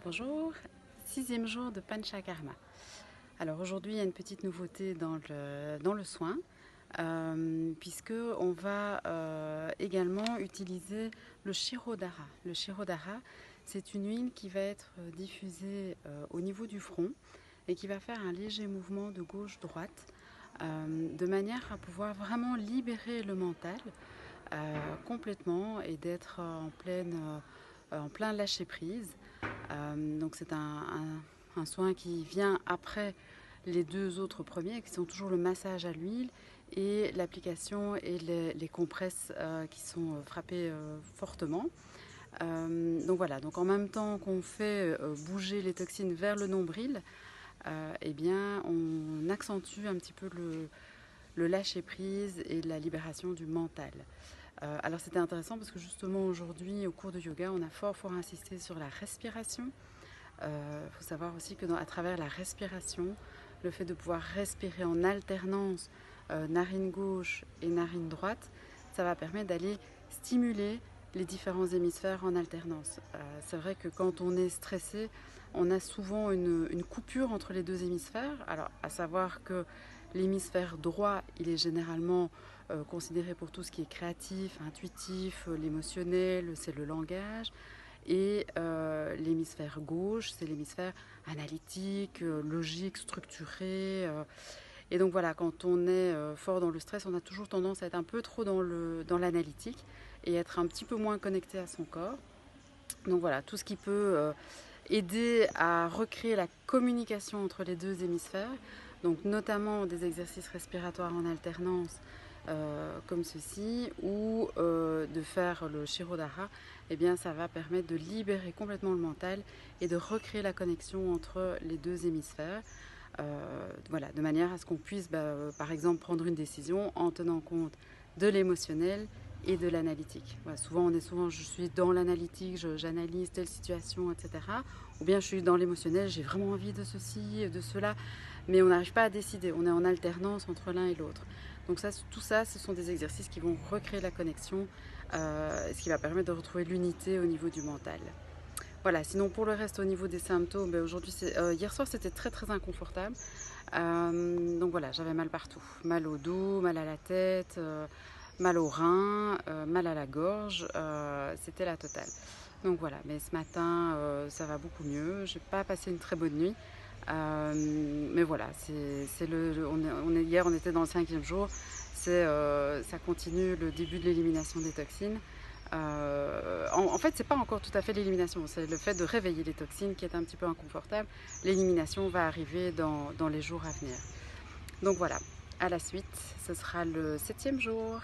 Bonjour, 6e jour de Panchakarma. Alors aujourd'hui il y a une petite nouveauté dans le soin, puisque on va également utiliser le Shirodhara. Le Shirodhara, c'est une huile qui va être diffusée au niveau du front et qui va faire un léger mouvement de gauche-droite, de manière à pouvoir vraiment libérer le mental complètement et d'être en plein lâcher-prise. Donc c'est un soin qui vient après les deux autres premiers, qui sont toujours le massage à l'huile et l'application et les compresses qui sont frappées fortement. Donc voilà, donc en même temps qu'on fait bouger les toxines vers le nombril, eh bien on accentue un petit peu le lâcher-prise et la libération du mental. Alors c'était intéressant parce que justement aujourd'hui au cours de yoga on a fort insisté sur la respiration. Faut savoir aussi que à travers la respiration, le fait de pouvoir respirer en alternance narine gauche et narine droite, ça va permettre d'aller stimuler les différents hémisphères en alternance. C'est vrai que quand on est stressé, on a souvent une coupure entre les deux hémisphères. Alors à savoir que l'hémisphère droit, il est généralement considéré pour tout ce qui est créatif, intuitif, l'émotionnel, c'est le langage. Et l'hémisphère gauche, c'est l'hémisphère analytique, logique, structuré. Et donc voilà, quand on est fort dans le stress, on a toujours tendance à être un peu trop dans l'analytique et être un petit peu moins connecté à son corps. Donc voilà, tout ce qui peut aider à recréer la communication entre les deux hémisphères, donc notamment des exercices respiratoires en alternance comme ceci, ou de faire le Shirodhara, eh bien ça va permettre de libérer complètement le mental et de recréer la connexion entre les deux hémisphères. Voilà, de manière à ce qu'on puisse par exemple prendre une décision en tenant compte de l'émotionnel et de l'analytique. Voilà, souvent je suis dans l'analytique, j'analyse telle situation, etc. Ou bien je suis dans l'émotionnel, j'ai vraiment envie de ceci, de cela, mais on n'arrive pas à décider, on est en alternance entre l'un et l'autre. Donc tout ça, ce sont des exercices qui vont recréer la connexion, ce qui va permettre de retrouver l'unité au niveau du mental. Voilà, sinon pour le reste au niveau des symptômes, hier soir c'était très inconfortable. Donc voilà, j'avais mal partout. Mal au dos, mal à la tête, mal aux reins, mal à la gorge, c'était la totale. Donc voilà, mais ce matin ça va beaucoup mieux. J'ai pas passé une très bonne nuit. Mais voilà, hier on était dans le 5e jour. Ça continue le début de l'élimination des toxines. En fait, c'est pas encore tout à fait l'élimination, c'est le fait de réveiller les toxines qui est un petit peu inconfortable. L'élimination va arriver dans les jours à venir. Donc voilà, à la suite, ce sera le 7e jour.